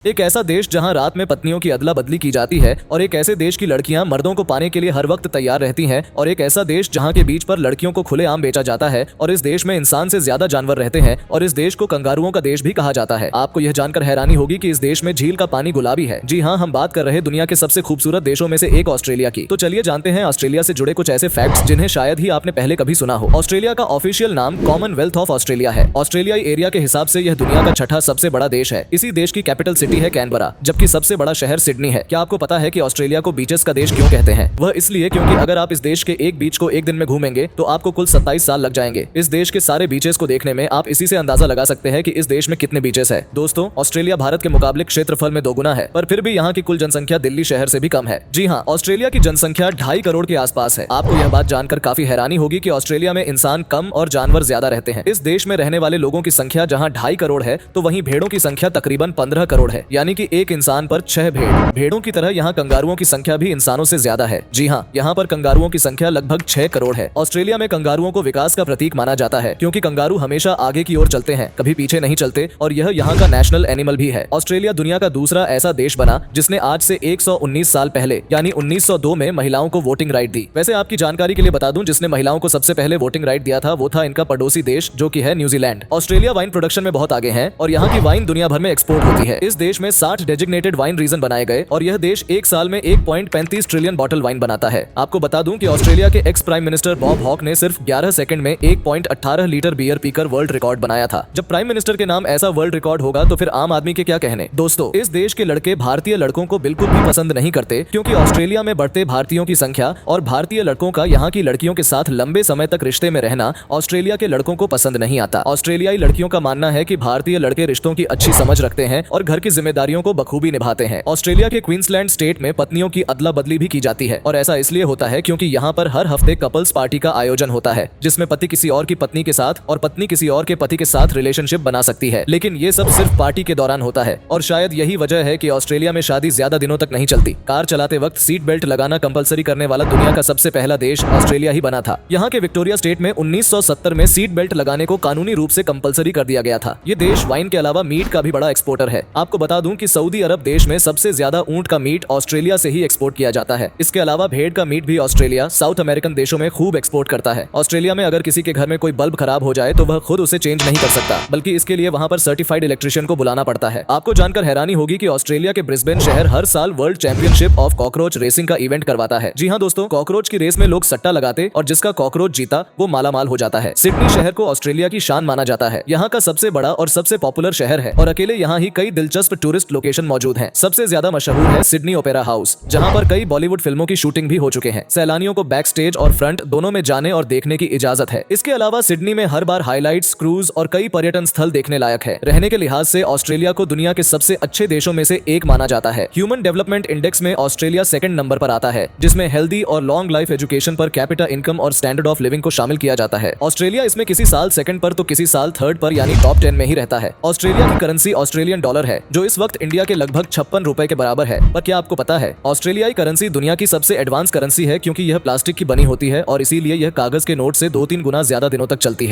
एक ऐसा देश जहां रात में पत्नियों की अदला बदली की जाती है और एक ऐसे देश की लड़कियां मर्दों को पाने के लिए हर वक्त तैयार रहती हैं और एक ऐसा देश जहां के बीच पर लड़कियों को खुलेआम बेचा जाता है और इस देश में इंसान से ज्यादा जानवर रहते हैं और इस देश को कंगारुओं का देश भी कहा जाता है। आपको यह जानकर हैरानी होगी कि इस देश में झील का पानी गुलाबी है। जी हाँ, हम बात कर रहे दुनिया के सबसे खूबसूरत देशों में से एक ऑस्ट्रेलिया की। तो चलिए जानते हैं ऑस्ट्रेलिया से जुड़े कुछ ऐसे फैक्ट्स जिन्हें शायद ही आपने पहले कभी सुना हो। ऑस्ट्रेलिया का ऑफिशियल नाम कॉमनवेल्थ ऑफ ऑस्ट्रेलिया है। ऑस्ट्रेलियाई एरिया के हिसाब से यह दुनिया का छठा सबसे बड़ा देश है। इसी देश की कैपिटल सिटी है कैनबरा, जबकि सबसे बड़ा शहर सिडनी है। क्या आपको पता है कि ऑस्ट्रेलिया को बीचेस का देश क्यों कहते हैं? वह इसलिए क्योंकि अगर आप इस देश के एक बीच को एक दिन में घूमेंगे तो आपको कुल 27 साल लग जाएंगे। इस देश के सारे बीचेस को देखने में आप इसी से अंदाजा लगा सकते हैं कि इस देश में कितने बीचेस है। दोस्तों, ऑस्ट्रेलिया भारत के मुकाबले क्षेत्रफल में दोगुना है, पर फिर भी यहाँ की कुल जनसंख्या दिल्ली शहर से भी कम है। जी हाँ, ऑस्ट्रेलिया की जनसंख्या 2.5 करोड़ के आसपास है। आपको यह बात जानकर काफी हैरानी होगी कि ऑस्ट्रेलिया में इंसान कम और जानवर ज्यादा रहते हैं। इस देश में रहने वाले लोगों की संख्या जहाँ 2.5 करोड़ है तो वहीं भेड़ों की संख्या तकरीबन 15 करोड़ है, यानी कि एक इंसान पर 6 भेड़ों की तरह यहाँ कंगारुओं की संख्या भी इंसानों से ज्यादा है। जी हाँ, यहाँ पर कंगारुओं की संख्या लगभग 6 करोड़ है। ऑस्ट्रेलिया में कंगारुओं को विकास का प्रतीक माना जाता है क्योंकि कंगारू हमेशा आगे की ओर चलते हैं, कभी पीछे नहीं चलते और यह यहाँ का नेशनल एनिमल भी है। ऑस्ट्रेलिया दुनिया का दूसरा ऐसा देश बना जिसने आज से 119 साल पहले यानी 1902 में महिलाओं को वोटिंग राइट दी। वैसे आपकी जानकारी के लिए बता दूं, जिसने महिलाओं को सबसे पहले वोटिंग राइट दिया था वो था इनका पड़ोसी देश जो कि है न्यूजीलैंड। ऑस्ट्रेलिया वाइन प्रोडक्शन में बहुत आगे है और यहाँ की वाइन दुनिया भर में एक्सपोर्ट होती है। इस देश में 60 डेजिग्नेटेड वाइन रीजन बनाए गए और यह देश एक साल में 1.35 ट्रिलियन बॉटल वाइन बनाता है। आपको बता दूं कि ऑस्ट्रेलिया के ex prime minister Bob Hawke ने सिर्फ 11 सेकंड में 1.18 लीटर बियर पीकर वर्ल्ड रिकॉर्ड बनाया था। जब प्राइम मिनिस्टर के नाम ऐसा वर्ल्ड रिकॉर्ड होगा तो फिर आम आदमी के क्या कहने। दोस्तों, इस देश के लड़के भारतीय लड़कों को बिल्कुल भी पसंद नहीं करते क्योंकि ऑस्ट्रेलिया में बढ़ते भारतीयों की संख्या और भारतीय लड़कों का यहाँ की लड़कियों के साथ लंबे समय तक रिश्ते में रहना ऑस्ट्रेलिया के लड़कों को पसंद नहीं आता। ऑस्ट्रेलियाई लड़कियों का मानना है कि भारतीय लड़के रिश्तों की अच्छी समझ रखते हैं और घर की जिम्मेदारियों को बखूबी निभाते हैं। ऑस्ट्रेलिया के क्वींसलैंड स्टेट में पत्नियों की अदला बदली भी की जाती है और ऐसा इसलिए होता है क्योंकि यहाँ पर हर हफ्ते कपल्स पार्टी का आयोजन होता है जिसमें पति किसी और की पत्नी के साथ और पत्नी किसी और के पति के साथ रिलेशनशिप बना सकती है, लेकिन ये सब सिर्फ पार्टी के दौरान होता है और शायद यही वजह है कि ऑस्ट्रेलिया में शादी ज्यादा दिनों तक नहीं चलती। कार चलाते वक्त सीट बेल्ट लगाना कंपलसरी करने वाला दुनिया का सबसे पहला देश ऑस्ट्रेलिया ही बना था। यहाँ के विक्टोरिया स्टेट में 1970 में सीट बेल्ट लगाने को कानूनी रूप से कंपलसरी कर दिया गया था। ये देश वाइन के अलावा मीट का भी बड़ा एक्सपोर्टर है। आपको बता दूं कि सऊदी अरब देश में सबसे ज्यादा ऊंट का मीट ऑस्ट्रेलिया से ही एक्सपोर्ट किया जाता है। इसके अलावा भेड़ का मीट भी ऑस्ट्रेलिया साउथ अमेरिकन देशों में खूब एक्सपोर्ट करता है। ऑस्ट्रेलिया में अगर किसी के घर में कोई बल्ब खराब हो जाए तो वह खुद उसे चेंज नहीं कर सकता, बल्कि इसके लिए वहां पर सर्टिफाइड इलेक्ट्रिशियन को बुलाना पड़ता है। आपको जानकर हैरानी होगी कि ऑस्ट्रेलिया के ब्रिस्बेन शहर हर साल world championship of cockroach racing का इवेंट करवाता है। जी हाँ दोस्तों, कॉकरोच की रेस में लोग सट्टा लगाते और जिसका कॉकरोच जीता वो मालामाल हो जाता है। सिडनी शहर को ऑस्ट्रेलिया की शान माना जाता है। यहाँ का सबसे बड़ा और सबसे पॉपुलर शहर है और अकेले यहाँ ही कई दिलचस्प टूरिस्ट लोकेशन मौजूद हैं। सबसे ज्यादा मशहूर है सिडनी ओपेरा हाउस, जहाँ पर कई बॉलीवुड फिल्मों की शूटिंग भी हो चुके हैं। सैलानियों को बैक स्टेज और फ्रंट दोनों में जाने और देखने की इजाजत है। इसके अलावा सिडनी में हर बार हाइलाइट्स, क्रूज और कई पर्यटन स्थल देखने लायक है। रहने के लिहाज से ऑस्ट्रेलिया को दुनिया के सबसे अच्छे देशों में से एक माना जाता है। ह्यूमन डेवलपमेंट इंडेक्स में ऑस्ट्रेलिया सेकंड नंबर पर आता है, जिसमें हेल्दी और long life education per capita income और स्टैंडर्ड ऑफ लिविंग को शामिल किया जाता है। ऑस्ट्रेलिया इसमें किसी साल सेकंड पर तो किसी साल थर्ड पर यानी टॉप 10 में ही रहता है। ऑस्ट्रेलिया की करेंसी ऑस्ट्रेलियन डॉलर है, जो इस वक्त इंडिया के लगभग 56 रुपए के बराबर है। पर क्या आपको पता है, ऑस्ट्रेलियाई करेंसी दुनिया की सबसे एडवांस करेंसी है क्योंकि यह प्लास्टिक की बनी होती है और इसीलिए यह कागज के नोट से 2-3 गुना ज्यादा दिनों तक चलती है।